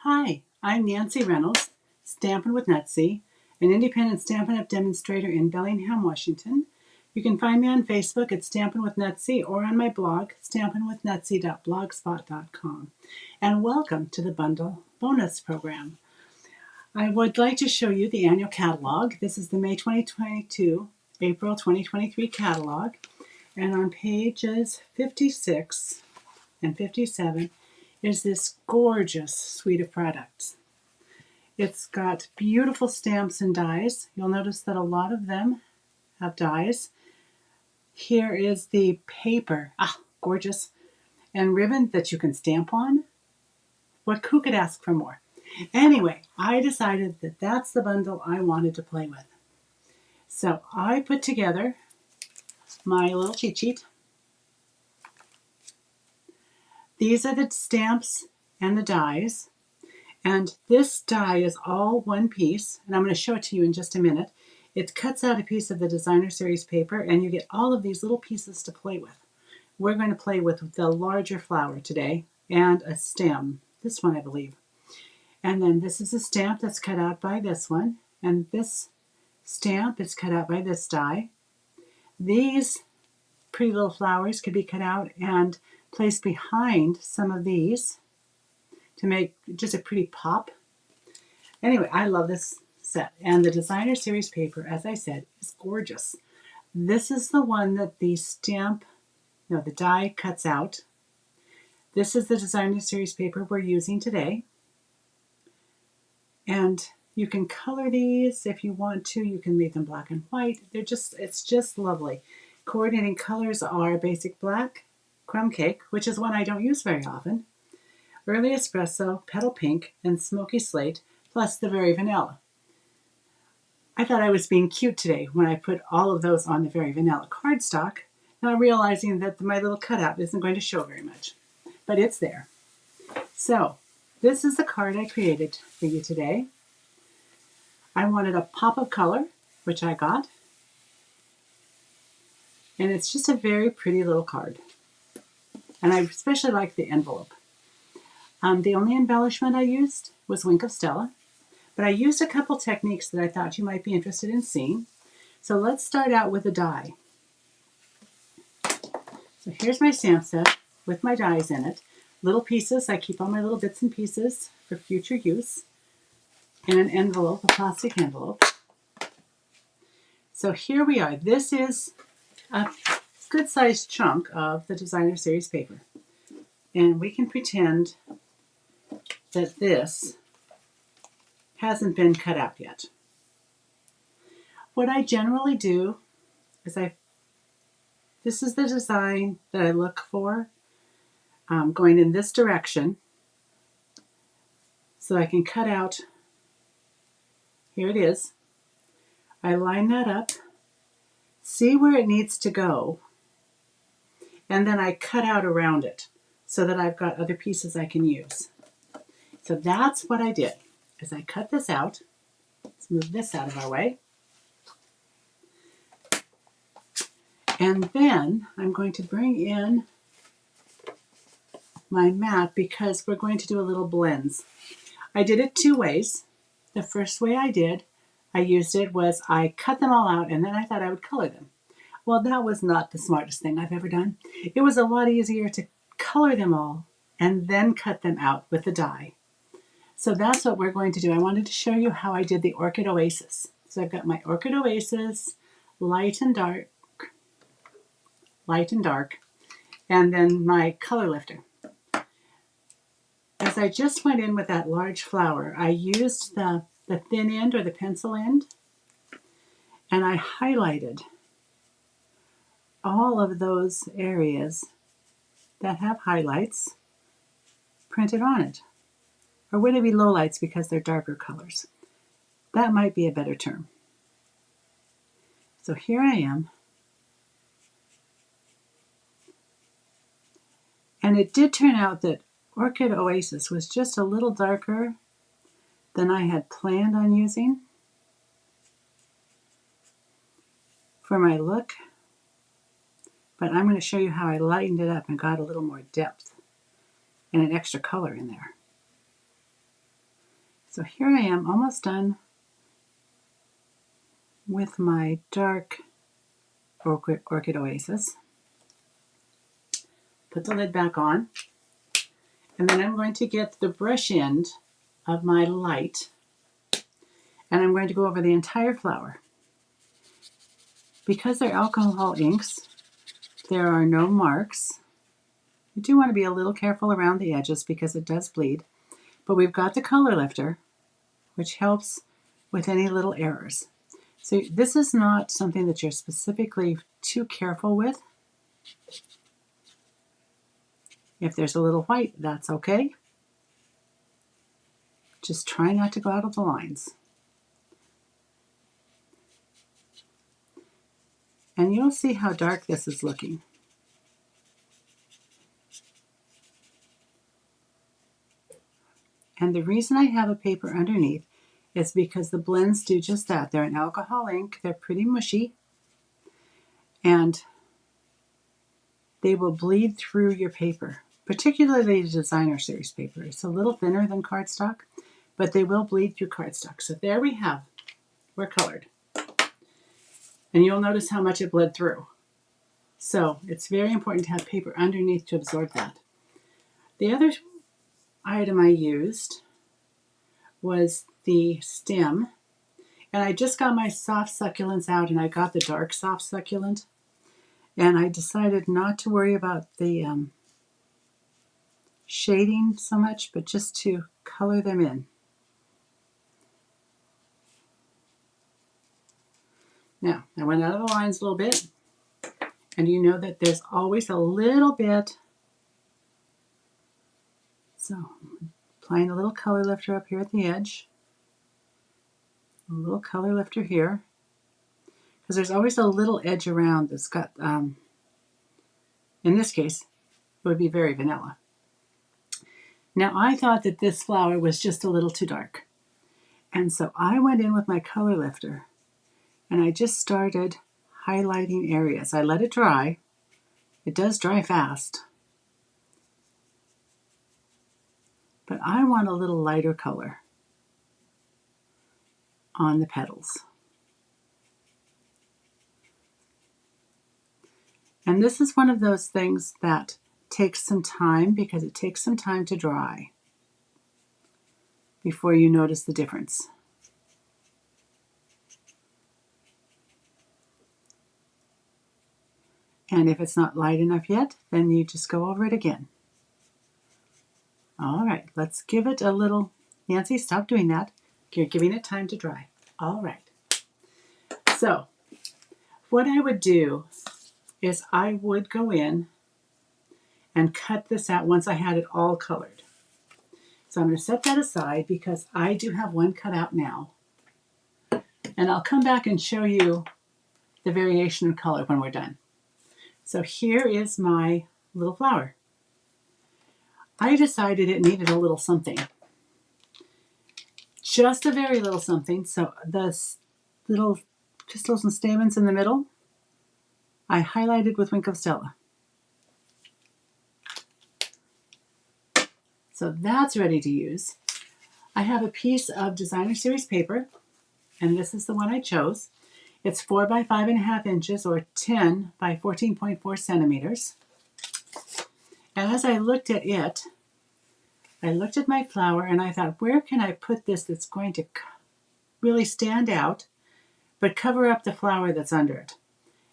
Hi, I'm Nancy Reynolds, Stampin' with Nutsy, an independent Stampin' Up! Demonstrator in Bellingham, Washington. You can find me on Facebook at Stampin' with Nutsy or on my blog, stampinwithnutsy.blogspot.com. And welcome to the Bundle Bonus Program. I would like to show you the annual catalog. This is the May 2022, April 2023 catalog. And on pages 56 and 57 is this gorgeous suite of products. It's got beautiful stamps and dies. You'll notice that a lot of them have dies. Here is the paper, gorgeous, and ribbon that you can stamp on. Who could ask for more? Anyway, I decided that that's the bundle I wanted to play with. So I put together my little cheat sheet. These are the stamps and the dies. And this die is all one piece, and I'm going to show it to you in just a minute. It cuts out a piece of the designer series paper, and you get all of these little pieces to play with. We're going to play with the larger flower today and a stem. This one, I believe. And then this is a stamp that's cut out by this one, and this stamp is cut out by this die. These pretty little flowers could be cut out and placed behind some of these to make just a pretty pop. Anyway, I love this set. And the designer series paper, as I said, is gorgeous. This is the one that the die cuts out. This is the designer series paper we're using today. And you can color these if you want to. You can leave them black and white. It's just lovely. Coordinating colors are basic black, crumb cake, which is one I don't use very often, early espresso, petal pink, and smoky slate, plus the very vanilla. I thought I was being cute today when I put all of those on the very vanilla cardstock, now realizing that my little cutout isn't going to show very much, but it's there. So this is the card I created for you today. I wanted a pop of color, which I got, and it's just a very pretty little card. And I especially like the envelope. The only embellishment I used was Wink of Stella, but I used a couple techniques that I thought you might be interested in seeing. So let's start out with a die. So here's my stamp set with my dies in it. Little pieces, I keep all my little bits and pieces for future use in an envelope, a plastic envelope. So here we are. This is a good-sized chunk of the designer series paper. And we can pretend that this hasn't been cut out yet. What I generally do is this is the design that I look for, going in this direction, so I can cut out, here it is. I line that up, see where it needs to go, and then I cut out around it so that I've got other pieces I can use. So that's what I did, is I cut this out. Let's move this out of our way. And then I'm going to bring in my mat because we're going to do a little blends. I did it two ways. The first way I cut them all out and then I thought I would color them. Well, that was not the smartest thing I've ever done. It was a lot easier to color them all and then cut them out with the die. So that's what we're going to do. I wanted to show you how I did the Orchid Oasis. So I've got my Orchid Oasis, light and dark, and then my color lifter. As I just went in with that large flower, I used the thin end or the pencil end, and I highlighted all of those areas that have highlights printed on it. Or would it be lowlights because they're darker colors? That might be a better term. So here I am. And it did turn out that Orchid Oasis was just a little darker than I had planned on using for my look. But I'm going to show you how I lightened it up and got a little more depth and an extra color in there. So here I am, almost done with my dark Orchid Oasis. Put the lid back on, and then I'm going to get the brush end of my light, and I'm going to go over the entire flower. Because they're alcohol inks, there are no marks. You do want to be a little careful around the edges because it does bleed, but we've got the color lifter, which helps with any little errors. So this is not something that you're specifically too careful with. If there's a little white, that's okay. Just try not to go out of the lines. And you'll see how dark this is looking. And the reason I have a paper underneath is because the blends do just that. They're an alcohol ink, they're pretty mushy, and they will bleed through your paper, particularly the designer series paper. It's a little thinner than cardstock, but they will bleed through cardstock. So there we have, we're colored. And you'll notice how much it bled through. So it's very important to have paper underneath to absorb that. The other item I used was the stem. And I just got my soft succulents out, and I got the dark soft succulent. And I decided not to worry about the shading so much, but just to color them in. Now, I went out of the lines a little bit, and you know that there's always a little bit. So, applying a little color lifter up here at the edge, a little color lifter here, because there's always a little edge around that's got, in this case, it would be very vanilla. Now, I thought that this flower was just a little too dark, and so I went in with my color lifter, and I just started highlighting areas. I let it dry. It does dry fast, but I want a little lighter color on the petals. And this is one of those things that takes some time because it takes some time to dry before you notice the difference. And if it's not light enough yet, then you just go over it again. All right, let's give it a little, Nancy, stop doing that. You're giving it time to dry. All right. So what I would do is I would go in and cut this out once I had it all colored. So I'm going to set that aside because I do have one cut out now. And I'll come back and show you the variation in color when we're done. So here is my little flower. I decided it needed a little something. Just a very little something. So the little pistils and stamens in the middle, I highlighted with Wink of Stella. So that's ready to use. I have a piece of designer series paper, and this is the one I chose. It's 4 by 5.5 inches or 10 by 14.4 centimeters. And as I looked at it, I looked at my flower and I thought, where can I put this that's going to really stand out, but cover up the flower that's under it?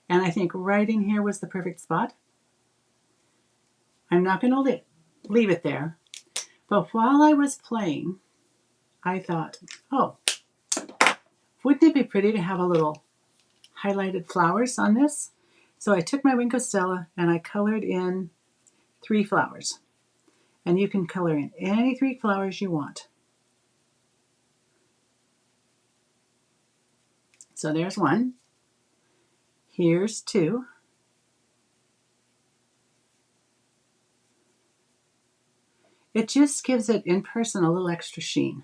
And I think right in here was the perfect spot. I'm not going to leave it there. But while I was playing, I thought, oh, wouldn't it be pretty to have a little highlighted flowers on this? So I took my Wink of Stella and I colored in 3 flowers. And you can color in any 3 flowers you want. So there's 1. Here's 2. It just gives it in person a little extra sheen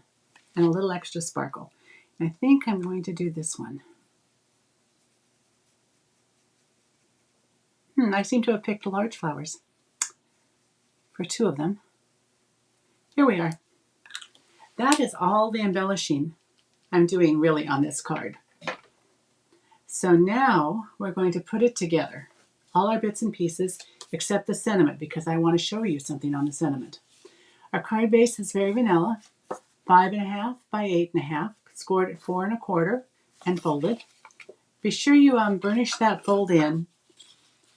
and a little extra sparkle. And I think I'm going to do this one. I seem to have picked large flowers for 2 of them. Here we are. that is all the embellishing I'm doing really on this card. So now we're going to put it together. All our bits and pieces except the sentiment, because I want to show you something on the sentiment. Our card base is very vanilla, 5.5 by 8.5, scored at 4 1/4 and folded. Be sure you burnish that fold in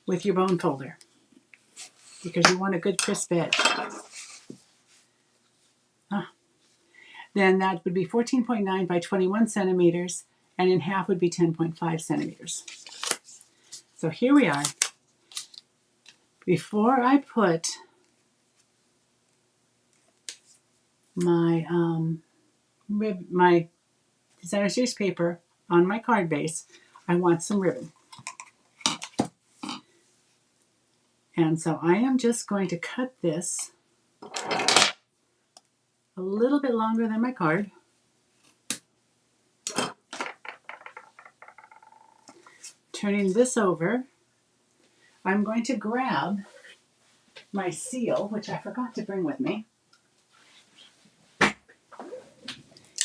with your bone folder because you want a good crisp edge. Then that would be 14.9 by 21 centimeters, and in half would be 10.5 centimeters. So here we are. Before I put my my designer series paper on my card base, I want some ribbon. And so I am just going to cut this a little bit longer than my card. Turning this over, I'm going to grab my seal, which I forgot to bring with me,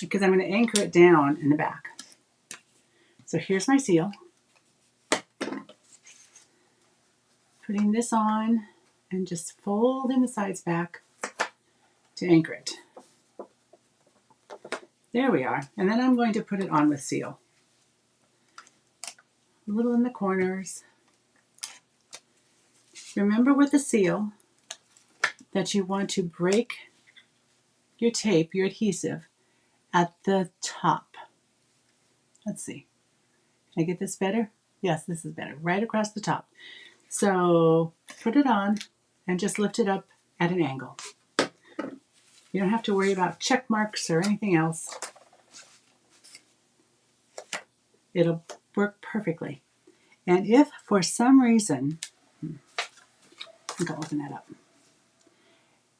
because I'm going to anchor it down in the back. So here's my seal. Putting this on and just folding the sides back to anchor it. There we are. And then I'm going to put it on with seal. A little in the corners. Remember with the seal that you want to break your tape, your adhesive, at the top. Let's see. Can I get this better? Yes, this is better. Right across the top. So put it on and just lift it up at an angle. You don't have to worry about check marks or anything else. It'll work perfectly. And if for some reason, I think I'll open that up,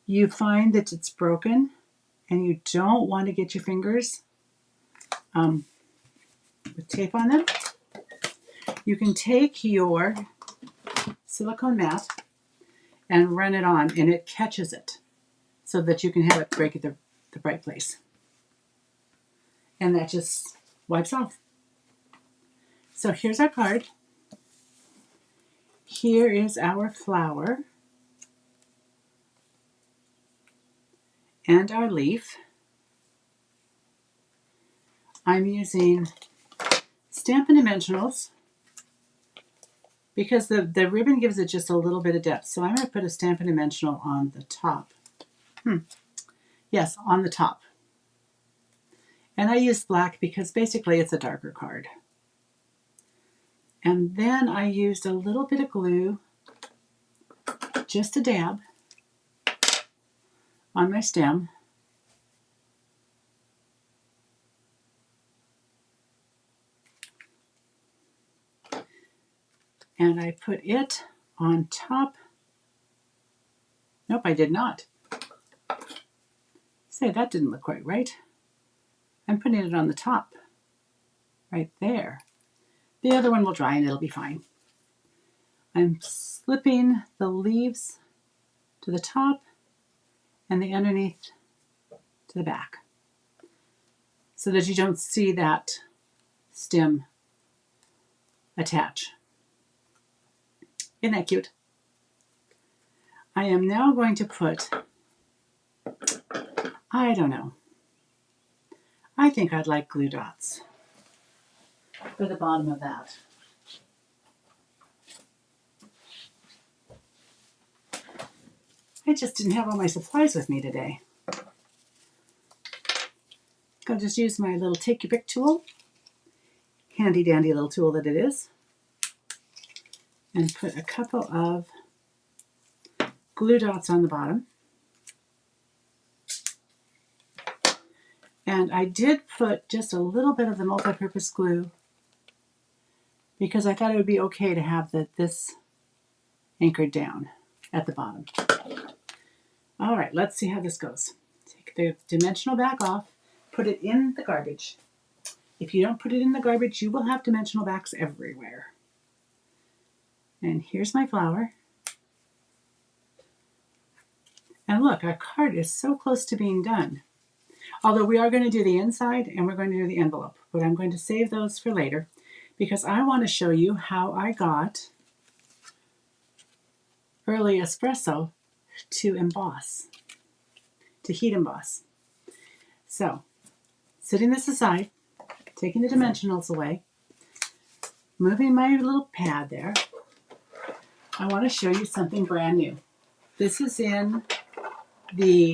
you find that it's broken and you don't want to get your fingers with tape on them, you can take your silicone mat and run it on, and it catches it so that you can have it break at the right place. And that just wipes off. So here's our card. Here is our flower and our leaf. I'm using Stampin' Dimensionals because the ribbon gives it just a little bit of depth. So I'm going to put a Stampin' Dimensional on the top. Yes, on the top. And I used black because basically it's a darker card. And then I used a little bit of glue, just a dab, on my stem. And I put it on top. Nope, I did not. Say, that didn't look quite right. I'm putting it on the top, right there. The other one will dry and it'll be fine. I'm slipping the leaves to the top and the underneath to the back so that you don't see that stem attach. Isn't that cute? I am now going to put, I don't know, I think I'd like glue dots for the bottom of that. I just didn't have all my supplies with me today. I'll just use my little take your pick tool, handy dandy little tool that it is, and put a couple of glue dots on the bottom. And I did put just a little bit of the multi-purpose glue because I thought it would be okay to have this anchored down at the bottom. All right, let's see how this goes. Take the dimensional back off, put it in the garbage. If you don't put it in the garbage, you will have dimensional backs everywhere. And here's my flower. And look, our card is so close to being done. Although we are going to do the inside and we're going to do the envelope, but I'm going to save those for later because I want to show you how I got Early Espresso to emboss, to heat emboss. So, setting this aside, taking the dimensionals away, moving my little pad there, I want to show you something brand new. This is in the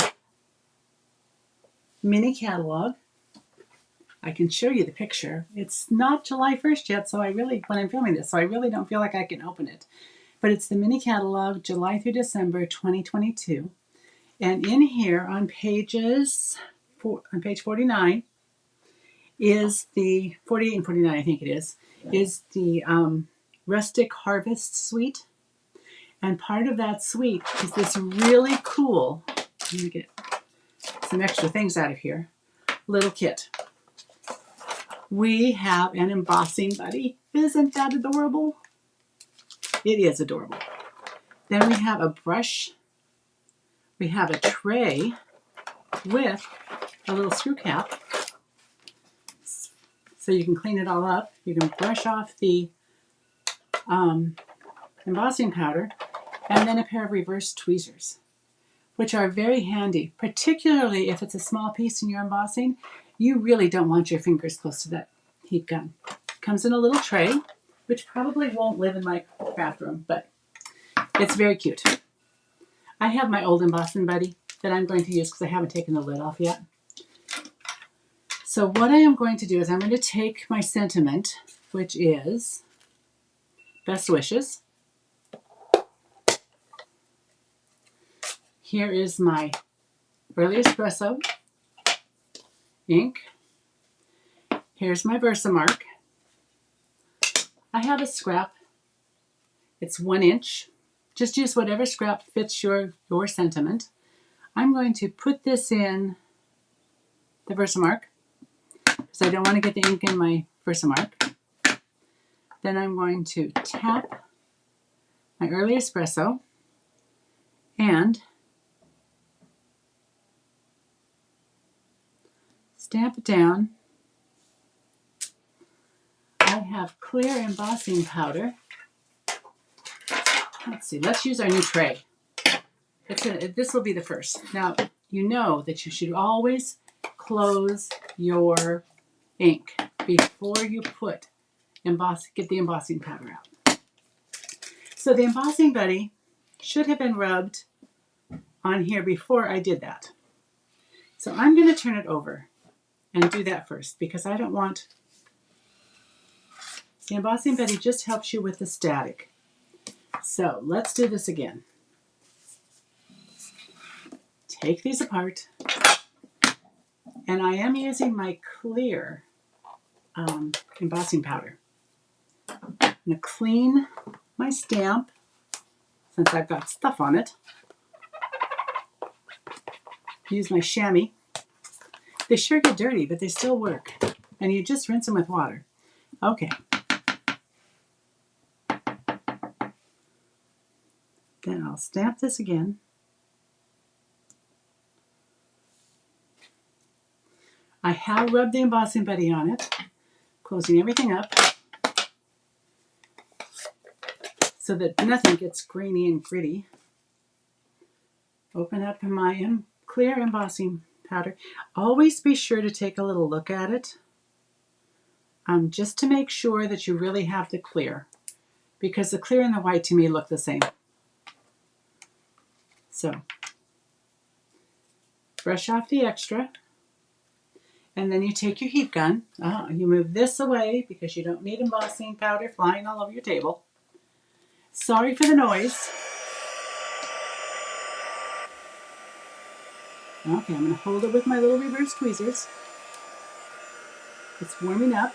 mini catalog. I can show you the picture. It's not July 1st yet, so when I'm filming this, so I really don't feel like I can open it. But it's the mini catalog, July through December 2022. And in here on page 49 is the 48 and 49, I think it is the Rustic Harvest Suite. And part of that suite is this really cool, let me get some extra things out of here, little kit. We have an embossing buddy. Isn't that adorable? It is adorable. Then we have a brush. We have a tray with a little screw cap. So you can clean it all up. You can brush off the embossing powder, and then a pair of reverse tweezers, which are very handy, particularly if it's a small piece and you're embossing. You really don't want your fingers close to that heat gun. Comes in a little tray, which probably won't live in my craft room, but it's very cute. I have my old embossing buddy that I'm going to use because I haven't taken the lid off yet. So what I am going to do is I'm going to take my sentiment, which is Best Wishes. Here is my Early Espresso ink. Here's my Versamark. I have a scrap. It's 1 inch. Just use whatever scrap fits your sentiment. I'm going to put this in the Versamark because I don't want to get the ink in my Versamark. Then I'm going to tap my Early Espresso and stamp it down. I have clear embossing powder. Let's see, let's use our new tray. This will be the first. Now, you know that you should always close your ink before you get the embossing powder out. So the embossing buddy should have been rubbed on here before I did that. So I'm going to turn it over and do that first because I don't want... The embossing buddy just helps you with the static. So let's do this again. Take these apart. And I am using my clear embossing powder. I'm going to clean my stamp since I've got stuff on it. Use my chamois. They sure get dirty, but they still work. And you just rinse them with water. Okay. Then I'll stamp this again. I have rubbed the embossing buddy on it, closing everything up so that nothing gets grainy and gritty. Open up my clear embossing powder. Always be sure to take a little look at it, just to make sure that you really have the clear, because the clear and the white to me look the same. So, brush off the extra, and then you take your heat gun. You move this away because you don't need embossing powder flying all over your table. Sorry for the noise. Okay, I'm going to hold it with my little reverse tweezers. It's warming up.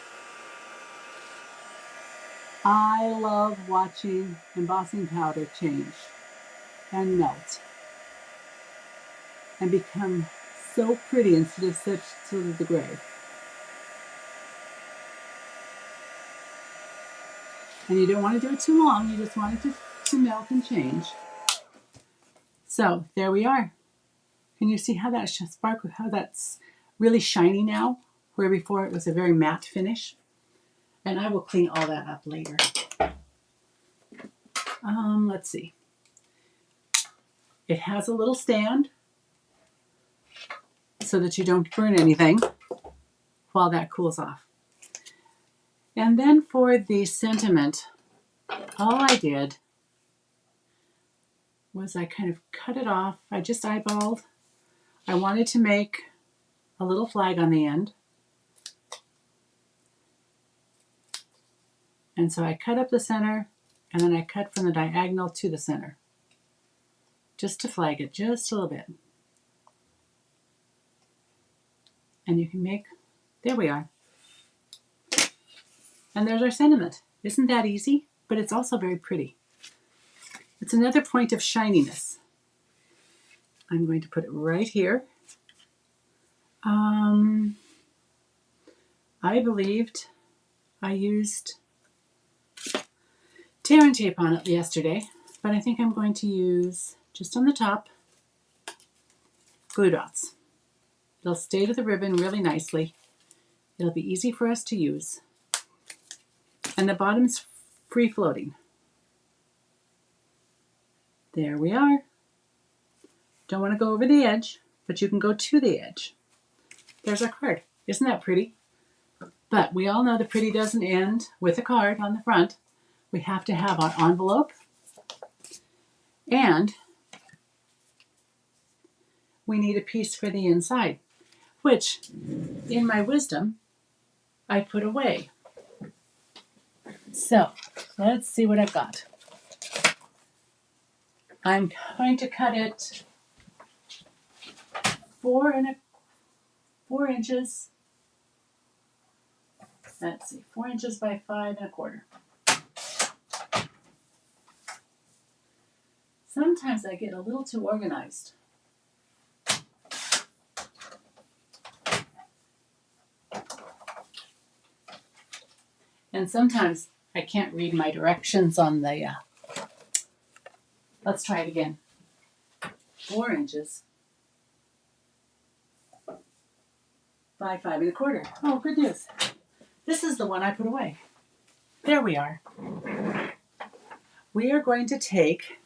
I love watching embossing powder change and melt and become so pretty instead of such sort of the gray. And you don't want to do it too long, you just want it to melt and change. So there we are. Can you see how that sparkle, how that's really shiny now, where before it was a very matte finish. And I will clean all that up later. Let's see. It has a little stand so that you don't burn anything while that cools off. And then for the sentiment, all I did was I kind of cut it off. I just eyeballed. I wanted to make a little flag on the end. And so I cut up the center, and then I cut from the diagonal to the center, just to flag it just a little bit. And you can make, there we are. And there's our sentiment. Isn't that easy? But it's also very pretty. It's another point of shininess. I'm going to put it right here. I believed I used tear and tape on it yesterday, but I think I'm going to use, just on the top, glue dots. They'll stay to the ribbon really nicely. It'll be easy for us to use. And the bottom's free floating. There we are. Don't want to go over the edge, but you can go to the edge. There's our card. Isn't that pretty? But we all know the pretty doesn't end with a card on the front. We have to have our envelope, and we need a piece for the inside, which, in my wisdom, I put away. So, let's see what I've got. I'm going to cut it 4 inches. Let's see, 4 inches by 5 1/4. Sometimes I get a little too organized. And sometimes I can't read my directions on the, let's try it again. 4 inches by 5 1/4. Oh, good news. This is the one I put away. There we are. We are going to take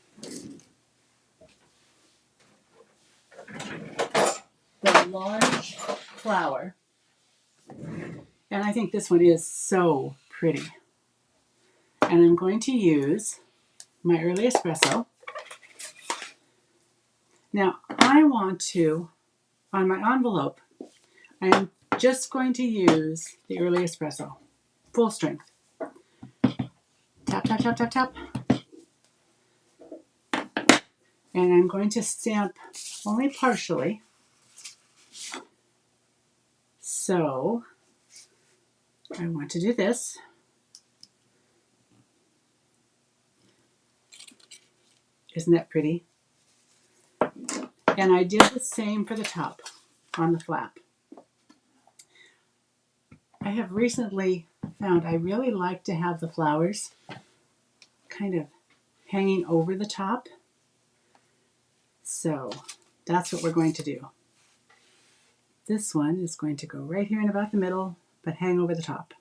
the large flower, and I think this one is so pretty. And I'm going to use my early espresso. Now, I want to, on my envelope, I'm just going to use the early espresso, full strength. Tap, tap, tap, tap, tap. And I'm going to stamp only partially. So, I want to do this. Isn't that pretty? And I did the same for the top on the flap. I have recently found I really like to have the flowers kind of hanging over the top. So that's what we're going to do. This one is going to go right here in about the middle, but hang over the top.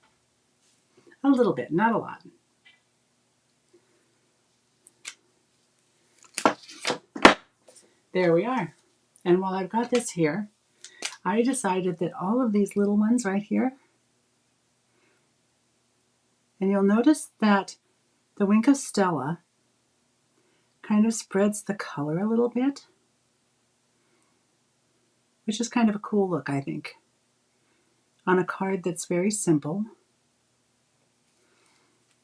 A little bit, not a lot. There we are. And while I've got this here, I decided that all of these little ones right here, and you'll notice that the Wink of Stella kind of spreads the color a little bit, which is kind of a cool look, I think, on a card that's very simple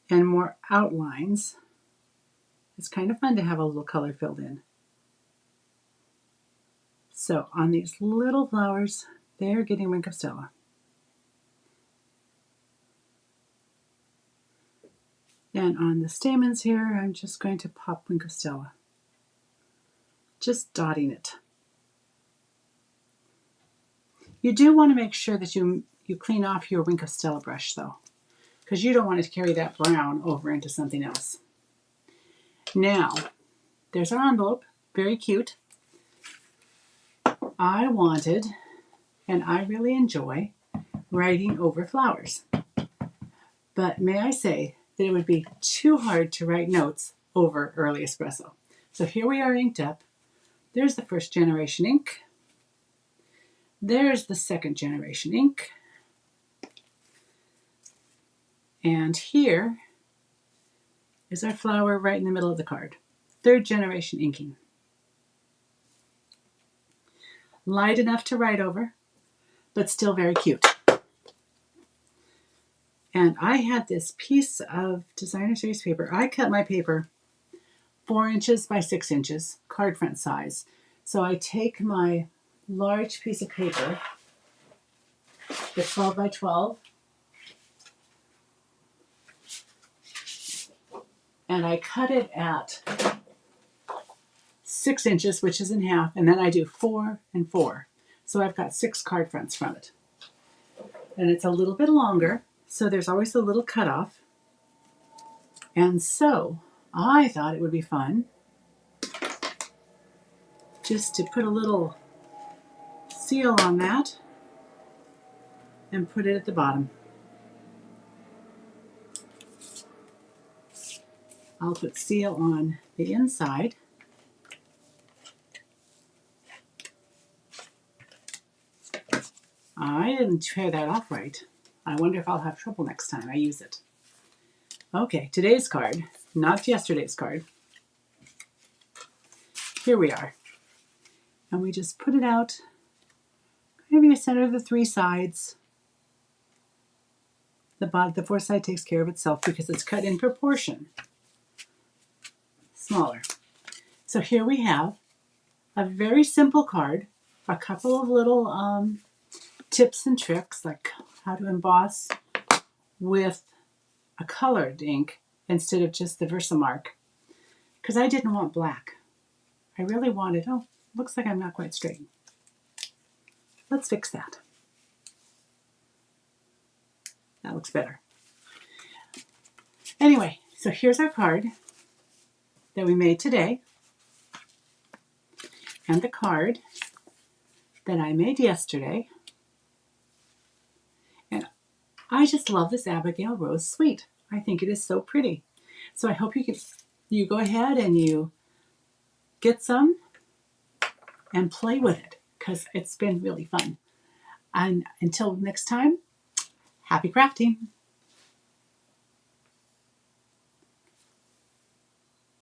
and more outlines. It's kind of fun to have a little color filled in. So on these little flowers, they're getting Wink of Stella. And on the stamens here, I'm just going to pop Wink of Stella. Just dotting it. You do want to make sure that you clean off your Wink of Stella brush though, because you don't want to carry that brown over into something else. Now, there's our envelope, very cute. I wanted and I really enjoy writing over flowers. But may I say that it would be too hard to write notes over early espresso. So here we are inked up. There's the first generation ink. There's the second generation ink. And here is our flower right in the middle of the card. Third generation inking. Light enough to write over, but still very cute. And I had this piece of designer series paper. I cut my paper 4 inches by 6 inches, card front size. So I take my large piece of paper, the 12 by 12, and I cut it at 6 inches, which is in half, and then I do 4 and 4. So I've got 6 card fronts from it. And it's a little bit longer, so there's always a little cutoff. And so I thought it would be fun just to put a little seal on that and put it at the bottom. I'll put seal on the inside. I didn't tear that off right. I wonder if I'll have trouble next time I use it. Okay, today's card, not yesterday's card. Here we are. And we just put it out, maybe center of the 3 sides. The 4th side takes care of itself because it's cut in proportion. Smaller. So here we have a very simple card, a couple of little tips and tricks like how to emboss with a colored ink instead of just the Versamark, because I didn't want black. I really wanted, oh, looks like I'm not quite straight. Let's fix that. That looks better. Anyway, so here's our card that we made today, and the card that I made yesterday. And I just love this Abigail Rose Suite. I think it is so pretty. So I hope you go ahead and you get some and play with it, because it's been really fun. And until next time, happy crafting.